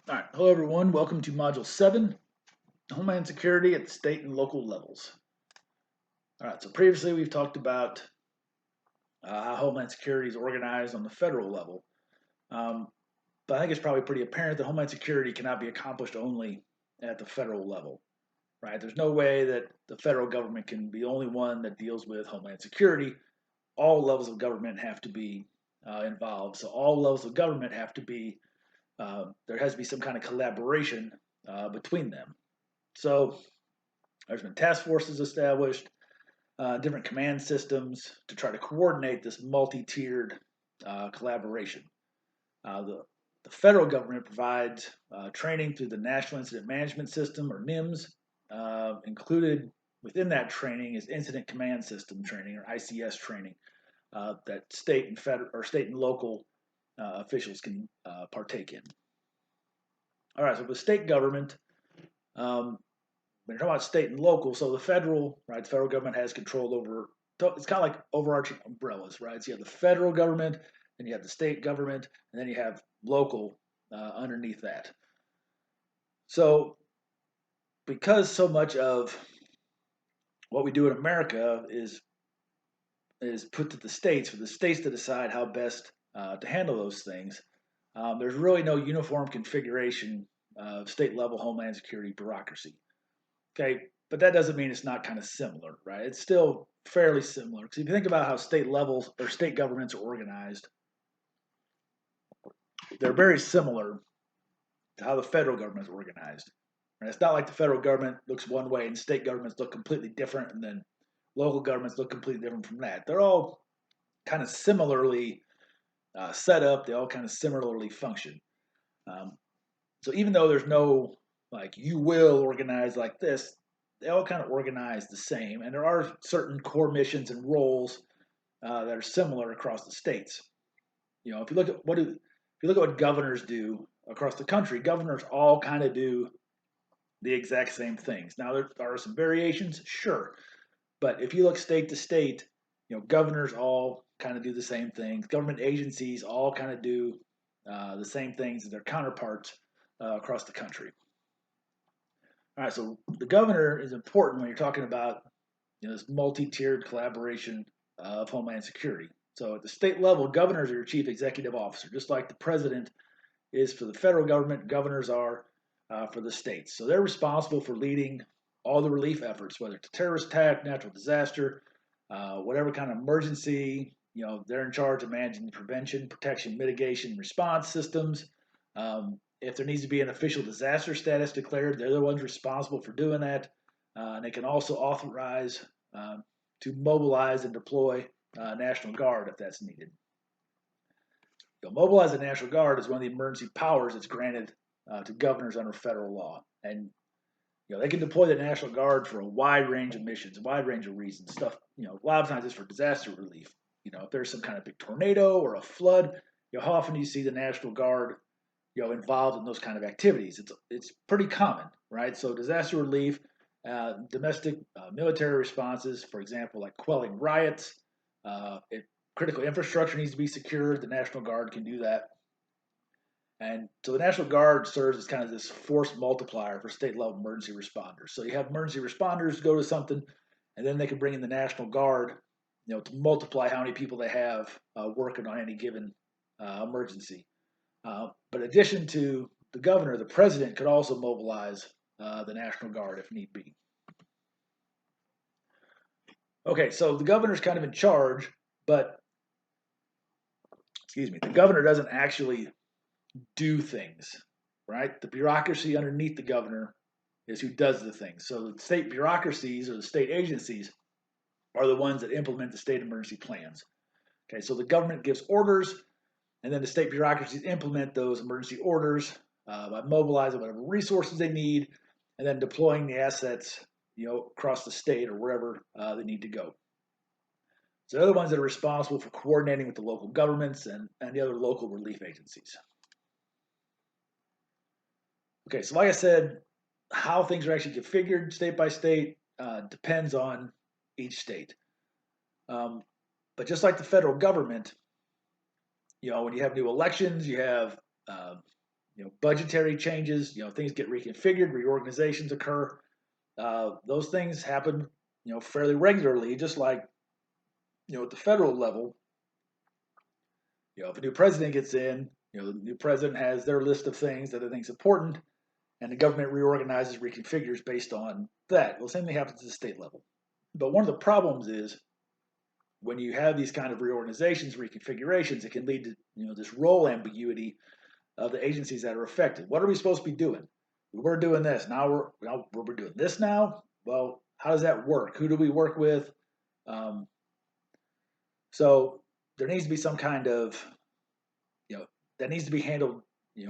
All right, hello everyone. Welcome to Module 7, Homeland Security at the state and local levels. All right, so previously we've talked about how Homeland Security is organized on the federal level. Um, but I think it's probably pretty apparent that Homeland Security cannot be accomplished only at the federal level, right? There's no way that the federal government can be the only one that deals with Homeland Security. All levels of government have to be involved. So all levels of government have to be, there has to be some kind of collaboration between them. So there's been task forces established, different command systems to try to coordinate this multi-tiered collaboration. The federal government provides training through the National Incident Management System, or NIMS. Included within that training is Incident Command System training, or ICS training, that state and federal or state and local officials can partake in. All right, so with state government, um, when you're talking about state and local, so the federal, right, the federal government has control over, it's kind of like overarching umbrellas, right? So you have the federal government, then you have the state government, and then you have local underneath that. So because so much of what we do in America is put to the states for the states to decide how best to handle those things, there's really no uniform configuration of state level homeland security bureaucracy. Okay, but that doesn't mean it's not kind of similar, right? It's still fairly similar. Because if you think about how state levels or state governments are organized, they're very similar to how the federal government is organized. And it's not like the federal government looks one way and state governments look completely different, and then local governments look completely different from that. They're all kind of similarly set up. They all kind of similarly function. Um, so even though there's no like you will organize like this, they all kind of organize the same, and there are certain core missions and roles that are similar across the states. You know, if you look at what governors do across the country, governors all kind of do the exact same things. Now there are some variations, sure, but if you look state to state, you know, governors all kind of do the same things. Government agencies all kind of do the same things as their counterparts across the country. All right, so the governor is important when you're talking about this multi-tiered collaboration of Homeland Security. So at the state level, governors are your chief executive officer, just like the president is for the federal government. Governors are for the states. So they're responsible for leading all the relief efforts, whether it's a terrorist attack, natural disaster, whatever kind of emergency. You know, they're in charge of managing the prevention, protection, mitigation, response systems. If there needs to be an official disaster status declared, they're the ones responsible for doing that. And they can also authorize to mobilize and deploy National Guard if that's needed. Mobilize the National Guard is one of the emergency powers that's granted to governors under federal law, and they can deploy the National Guard for a wide range of missions, a wide range of reasons. Stuff, a lot of times it's for disaster relief. If there's some kind of big tornado or a flood, how often do you see the National Guard, involved in those kind of activities? It's pretty common, right? So disaster relief, domestic military responses, for example, like quelling riots, if critical infrastructure needs to be secured, the National Guard can do that. And so the National Guard serves as kind of this force multiplier for state level emergency responders. So you have emergency responders go to something, and then they can bring in the National Guard, to multiply how many people they have working on any given emergency. But in addition to the governor, the president could also mobilize the National Guard if need be. Okay, so the governor's kind of in charge, but the governor doesn't actually do things, right? The bureaucracy underneath the governor is who does the things. So the state bureaucracies or the state agencies are the ones that implement the state emergency plans. Okay, so the government gives orders, and then the state bureaucracies implement those emergency orders by mobilizing whatever resources they need, and then deploying the assets, across the state or wherever they need to go. So they're the ones that are responsible for coordinating with the local governments and the other local relief agencies. Okay, so like I said, how things are actually configured state by state depends on each state. But just like the federal government, when you have new elections, you have budgetary changes, things get reconfigured, reorganizations occur. Those things happen, fairly regularly, just like, at the federal level. If a new president gets in, the new president has their list of things that they think is important, and the government reorganizes, reconfigures based on that. Well, the same thing happens at the state level. But one of the problems is when you have these kind of reorganizations, reconfigurations, it can lead to this role ambiguity of the agencies that are affected. What are we supposed to be doing? We're doing this now. We're doing this now. Well, how does that work? Who do we work with? Um, so there needs to be some kind of that needs to be handled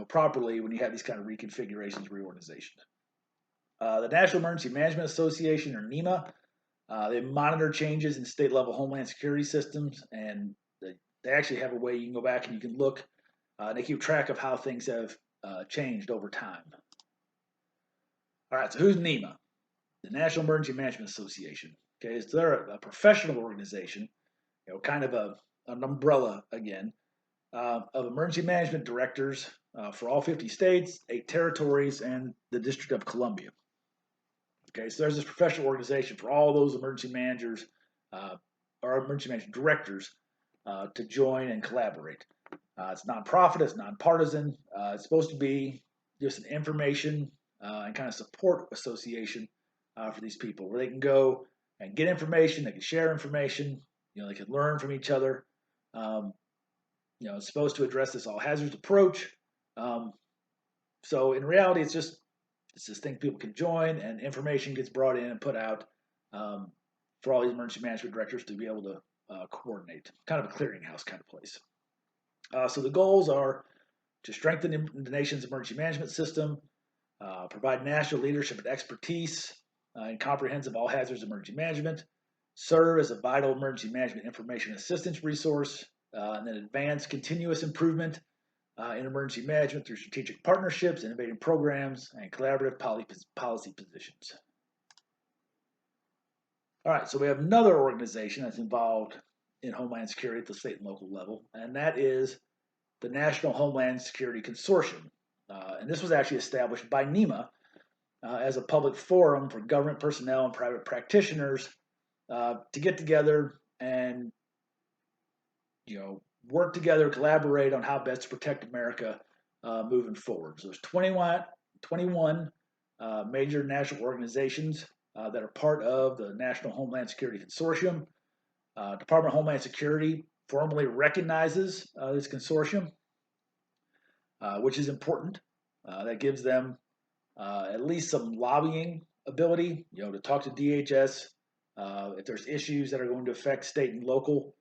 properly when you have these kind of reconfigurations, reorganizations. The National Emergency Management Association, or NEMA, they monitor changes in state level homeland security systems, and they actually have a way you can go back and you can look. They keep track of how things have changed over time. All right, so who's NEMA? The National Emergency Management Association. Okay, so they're a professional organization, kind of an umbrella again of emergency management directors for all 50 states, 8 territories, and the District of Columbia. Okay, so there's this professional organization for all those emergency managers or emergency management directors to join and collaborate. It's nonprofit, it's nonpartisan. It's supposed to be just an information and kind of support association for these people, where they can go and get information, they can share information, they can learn from each other. It's supposed to address this all hazards approach. So in reality, it's this thing people can join, and information gets brought in and put out for all these emergency management directors to be able to coordinate. Kind of a clearinghouse kind of place. So the goals are to strengthen the nation's emergency management system, provide national leadership and expertise in comprehensive all hazards emergency management, serve as a vital emergency management information assistance resource, and then advance continuous improvement in emergency management through strategic partnerships, innovative programs, and collaborative policy positions. All right, so we have another organization that's involved in Homeland Security at the state and local level, and that is the National Homeland Security Consortium. And this was actually established by NEMA as a public forum for government personnel and private practitioners to get together and work together, collaborate on how best to protect America moving forward. So there's 21 major national organizations that are part of the National Homeland Security Consortium. Department of Homeland Security formally recognizes this consortium, which is important. That gives them at least some lobbying ability, to talk to DHS if there's issues that are going to affect state and local.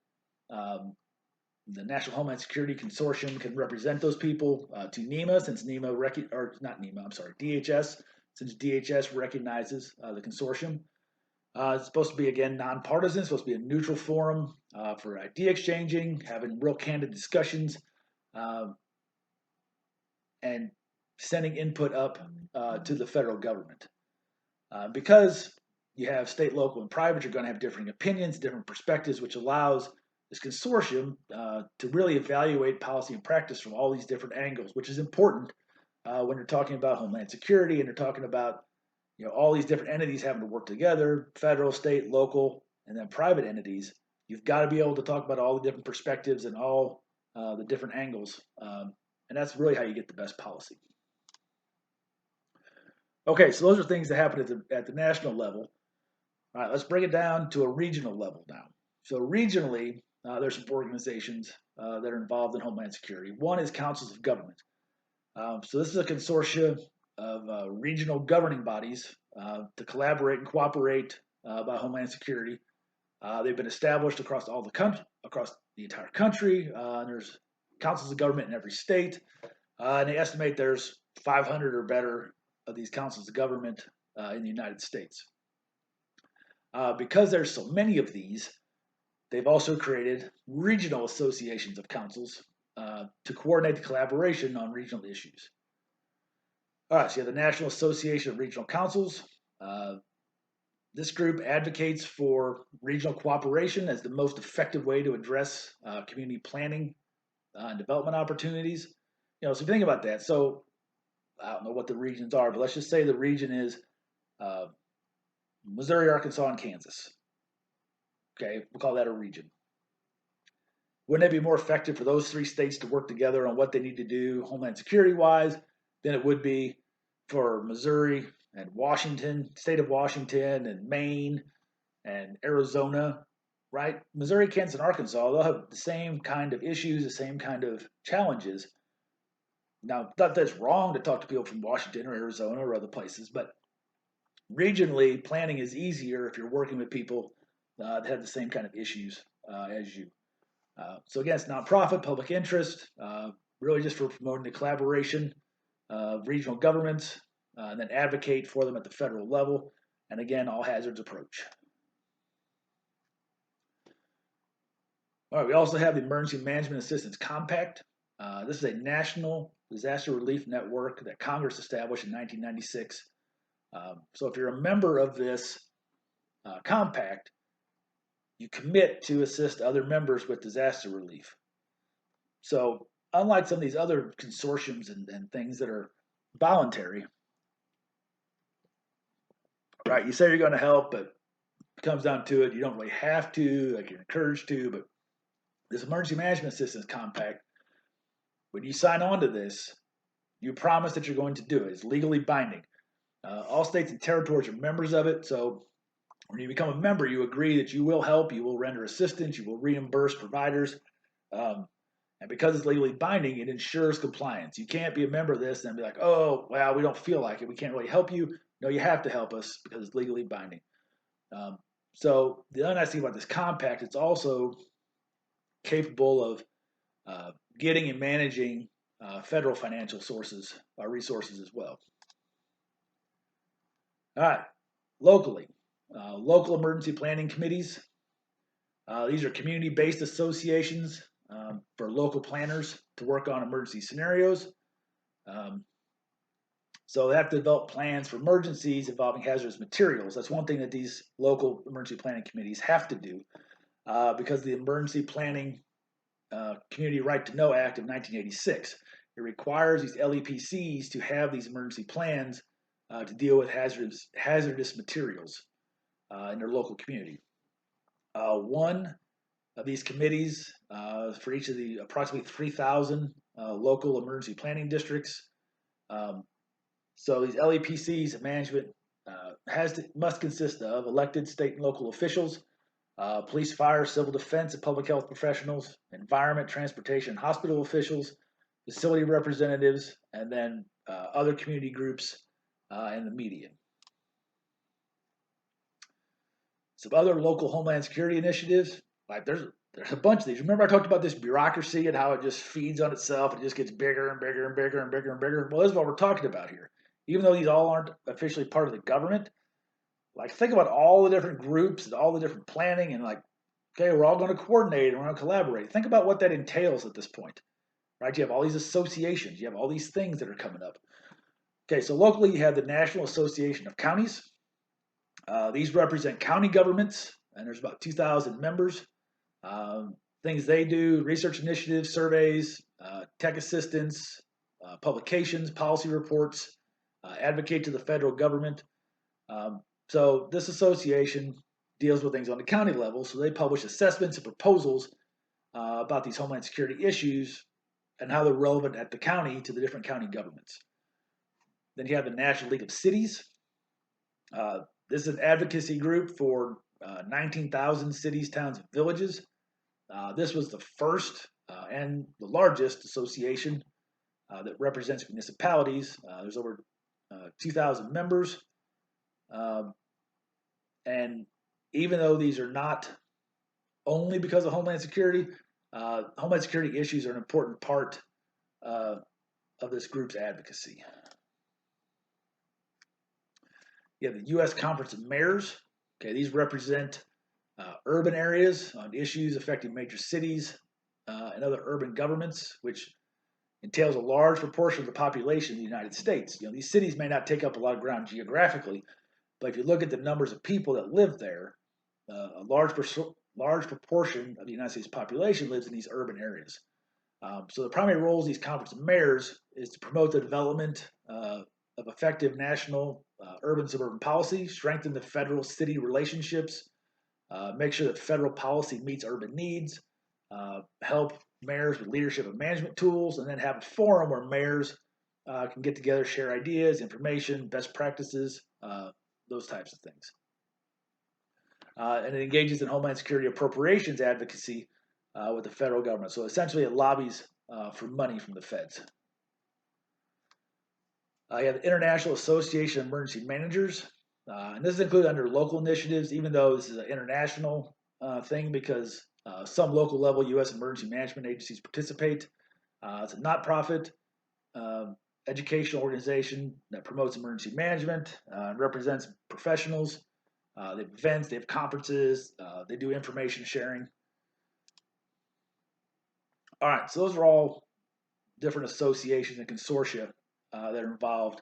The National Homeland Security Consortium can represent those people to NEMA, since DHS, since DHS recognizes the consortium. It's supposed to be, again, nonpartisan. It's supposed to be a neutral forum for idea exchanging, having real candid discussions, and sending input up to the federal government. Because you have state, local, and private, you're going to have differing opinions, different perspectives, which allows this consortium to really evaluate policy and practice from all these different angles, which is important when you're talking about Homeland Security and you're talking about all these different entities having to work together, federal, state, local, and then private entities. You've got to be able to talk about all the different perspectives and all the different angles, and that's really how you get the best policy. Okay, so those are things that happen at the national level. All right, let's break it down to a regional level now. So regionally, there's some organizations that are involved in Homeland Security. One is Councils of Government. So this is a consortium of regional governing bodies to collaborate and cooperate about Homeland Security. They've been established across across the entire country. And there's councils of government in every state, and they estimate there's 500 or better of these councils of government in the United States. Because there's so many of these, they've also created regional associations of councils to coordinate the collaboration on regional issues. All right, so you have the National Association of Regional Councils. This group advocates for regional cooperation as the most effective way to address community planning and development opportunities. So if you think about that, so I don't know what the regions are, but let's just say the region is uh, Missouri, Arkansas, and Kansas. Okay, we'll call that a region. Wouldn't it be more effective for those three states to work together on what they need to do homeland security wise than it would be for Missouri and Washington, state of Washington and Maine and Arizona, right? Missouri, Kansas, and Arkansas, they'll have the same kind of issues, the same kind of challenges. Now, not that it's wrong to talk to people from Washington or Arizona or other places, but regionally, planning is easier if you're working with people that have the same kind of issues as you. So again, it's nonprofit, public interest, really just for promoting the collaboration of regional governments, and then advocate for them at the federal level. And again, all hazards approach. All right, we also have the Emergency Management Assistance Compact. This is a national disaster relief network that Congress established in 1996. So if you're a member of this compact, you commit to assist other members with disaster relief. So unlike some of these other consortiums and things that are voluntary, right? You say you're going to help, but it comes down to it, you don't really have to, like you're encouraged to. But this Emergency Management Assistance Compact, when you sign on to this, you promise that you're going to do it. It's legally binding. All states and territories are members of it. So when you become a member, you agree that you will help, you will render assistance, you will reimburse providers. Um, and because it's legally binding, it ensures compliance. You can't be a member of this and be like, oh, well, we don't feel like it. We can't really help you. No, you have to help us because it's legally binding. So the other nice thing about this compact, it's also capable of getting and managing federal financial sources, resources as well. All right, locally, local emergency planning committees. These are community-based associations for local planners to work on emergency scenarios. Um, so they have to develop plans for emergencies involving hazardous materials. That's one thing that these local emergency planning committees have to do because the Emergency Planning Community Right to Know Act of 1986. It requires these LEPCs to have these emergency plans to deal with hazardous materials in their local community. One of these committees for each of the approximately 3,000 local emergency planning districts. So these LEPCs management must consist of elected state and local officials, police, fire, civil defense, and public health professionals, environment, transportation, hospital officials, facility representatives, and then other community groups and the media. Some other local homeland security initiatives, like there's a bunch of these. Remember I talked about this bureaucracy and how it just feeds on itself and it just gets bigger and bigger and bigger and bigger and bigger. Well, this is what we're talking about here. Even though these all aren't officially part of the government, like think about all the different groups and all the different planning and like, okay, we're all going to coordinate and we're going to collaborate. Think about what that entails at this point, right? You have all these associations, you have all these things that are coming up. Okay, so locally you have the National Association of Counties. These represent county governments, and there's about 2,000 members. Things they do: research initiatives, surveys, tech assistance, publications, policy reports, advocate to the federal government. So this association deals with things on the county level. So they publish assessments and proposals about these homeland security issues and how they're relevant at the county to the different county governments. Then you have the National League of Cities. This is an advocacy group for 19,000 cities, towns, and villages. This was the first and the largest association that represents municipalities. There's over 2,000 members. And even though these are not only because of Homeland Security issues are an important part of this group's advocacy. You have the U.S. Conference of Mayors. Okay, these represent urban areas on issues affecting major cities and other urban governments, which entails a large proportion of the population of the United States. You know, these cities may not take up a lot of ground geographically, but if you look at the numbers of people that live there, a large proportion of the United States population lives in these urban areas. So the primary roles of these conference of mayors is to promote the development of effective national urban-suburban policy, strengthen the federal-city relationships, make sure that federal policy meets urban needs, help mayors with leadership and management tools, and then have a forum where mayors can get together, share ideas, information, best practices, those types of things. And it engages in homeland security appropriations advocacy with the federal government. So essentially, it lobbies for money from the feds. You have the International Association of Emergency Managers, and this is included under local initiatives, even though this is an international thing because some local level U.S. emergency management agencies participate. It's a not-profit educational organization that promotes emergency management and represents professionals. They have events, they have conferences, they do information sharing. All right, so those are all different associations and consortia that are involved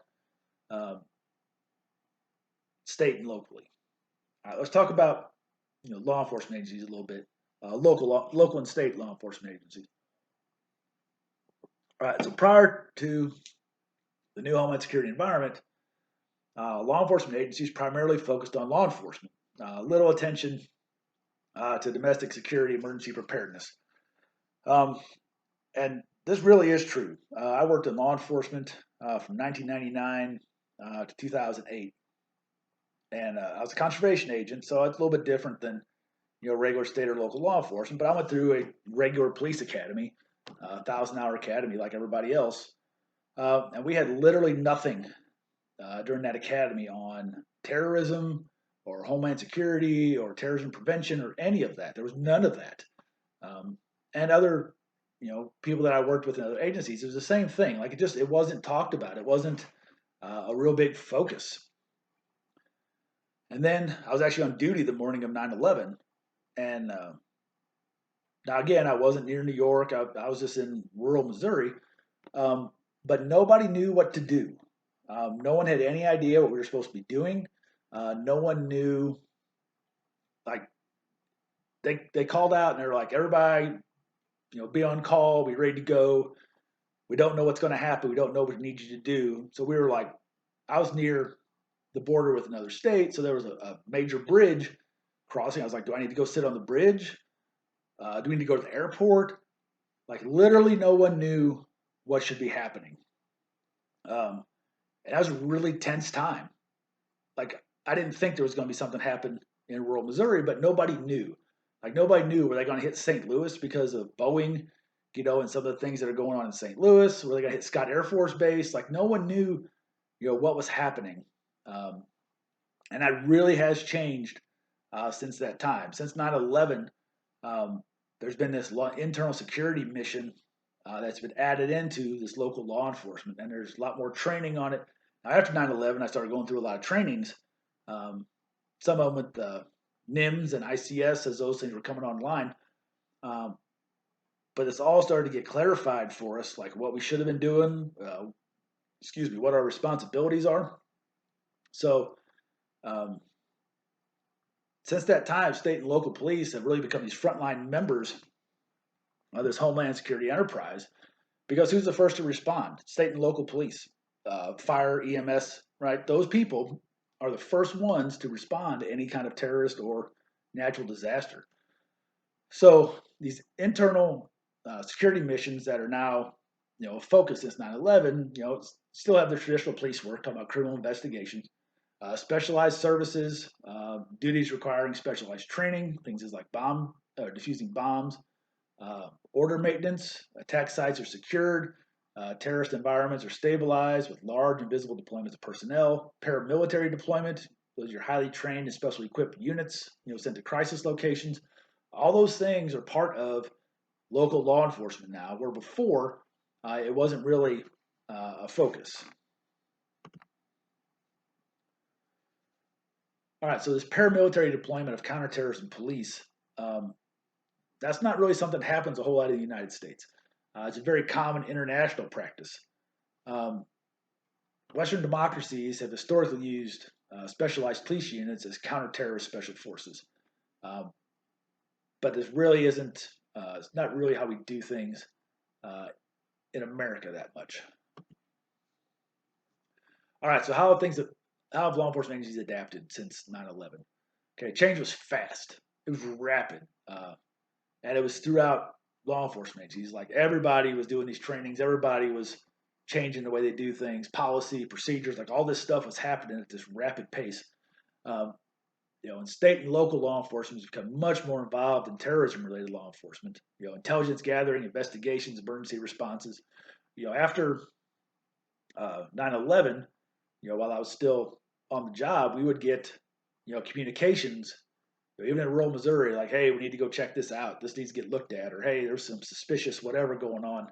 state and locally. All right, let's talk about law enforcement agencies a little bit. Local and state law enforcement agencies. All right, so prior to the new Homeland Security environment, law enforcement agencies primarily focused on law enforcement. Little attention to domestic security, emergency preparedness. And this really is true. I worked in law enforcement from 1999 to 2008. And I was a conservation agent, so it's a little bit different than regular state or local law enforcement. But I went through a regular police academy, 1,000-hour academy like everybody else, and we had literally nothing during that academy on terrorism or homeland security or terrorism prevention or any of that. There was none of that. And other people that I worked with in other agencies, it was the same thing. Like it wasn't talked about. It wasn't a real big focus. And then I was actually on duty the morning of 9/11, and now again, I wasn't near New York. I was just in rural Missouri, but nobody knew what to do. No one had any idea what we were supposed to be doing. No one knew. Like they called out and they were like, everybody, be on call, be ready to go. We don't know what's going to happen. We don't know what we need you to do. So we were like, I was near the border with another state, so there was a major bridge crossing. I was like, do I need to go sit on the bridge? Do we need to go to the airport? Like literally no one knew what should be happening. And that was a really tense time. Like I didn't think there was going to be something happen in rural Missouri, but nobody knew. Like nobody knew, were they going to hit St. Louis because of Boeing, and some of the things that are going on in St. Louis? Were they going to hit Scott Air Force Base? Like no one knew, what was happening. And that really has changed since that time. Since 9/11, there's been this internal security mission that's been added into this local law enforcement, and there's a lot more training on it. Now, after 9/11, I started going through a lot of trainings, some of them with NIMS and ICS as those things were coming online. But it's all started to get clarified for us, like what we should have been doing, what our responsibilities are. So, since that time, state and local police have really become these frontline members of this Homeland Security enterprise because who's the first to respond? State and local police, fire, EMS, right? Those people are the first ones to respond to any kind of terrorist or natural disaster. So these internal security missions that are now, a focus since 9/11, still have their traditional police work, talking about criminal investigations. Specialized services, duties requiring specialized training, things like diffusing bombs, order maintenance, attack sites are secured, terrorist environments are stabilized with large and visible deployments of personnel, paramilitary deployment, those are your highly trained and specially equipped units, sent to crisis locations. All those things are part of local law enforcement now, where before it wasn't really a focus. All right, so this paramilitary deployment of counterterrorism police, that's not really something that happens a whole lot in the United States. It's a very common international practice. Western democracies have historically used specialized police units as counterterrorist special forces. But this really isn't, it's not really how we do things uh, in America that much. All right, so how have law enforcement agencies adapted since 9/11? Okay, change was fast. It was rapid, and it was throughout law enforcement agencies. Like everybody was doing these trainings, everybody was changing the way they do things, policy, procedures, like all this stuff was happening at this rapid pace. Um, and state and local law enforcement has become much more involved in terrorism-related law enforcement. Intelligence gathering, investigations, emergency responses. After 9/11, while I was still on the job, we would get, communications, even in rural Missouri, like, hey, we need to go check this out. This needs to get looked at, or hey, there's some suspicious whatever going on,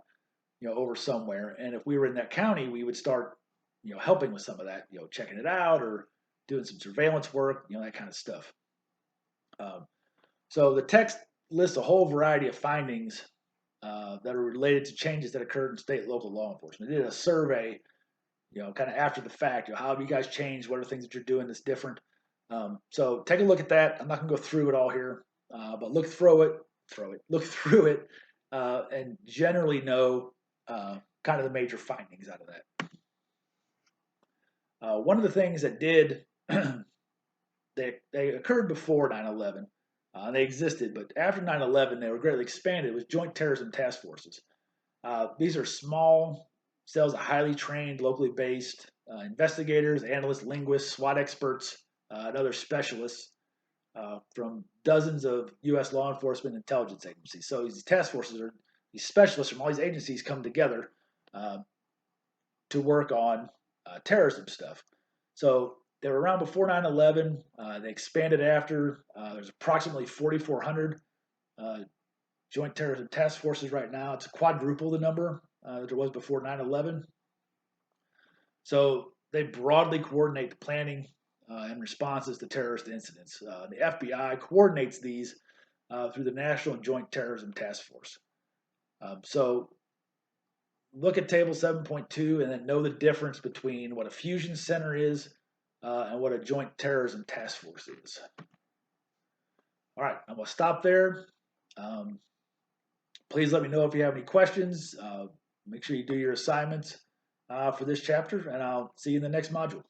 over somewhere. And if we were in that county, we would start, helping with some of that, checking it out or doing some surveillance work, that kind of stuff. Um, so the text lists a whole variety of findings that are related to changes that occurred in state and local law enforcement. They did a survey, kind of after the fact. How have you guys changed? What are things that you're doing that's different? So take a look at that. I'm not going to go through it all here, but look through it, and generally know kind of the major findings out of that. One of the things that did they occurred before 9/11. They existed, but after 9/11, they were greatly expanded. It was Joint Terrorism Task Forces. These are small cells of highly trained, locally based investigators, analysts, linguists, SWAT experts, and other specialists from dozens of U.S. law enforcement intelligence agencies. So these task forces are these specialists from all these agencies come together to work on terrorism stuff. So they were around before 9/11. They expanded after. There's approximately 4,400 Joint Terrorism Task Forces right now. It's quadruple the number that there was before 9/11. So they broadly coordinate the planning and responses to terrorist incidents. The FBI coordinates these through the National and Joint Terrorism Task Force. So look at Table 7.2 and then know the difference between what a fusion center is and what a Joint Terrorism Task Force is. All right, I'm going to stop there. Please let me know if you have any questions. Make sure you do your assignments for this chapter, and I'll see you in the next module.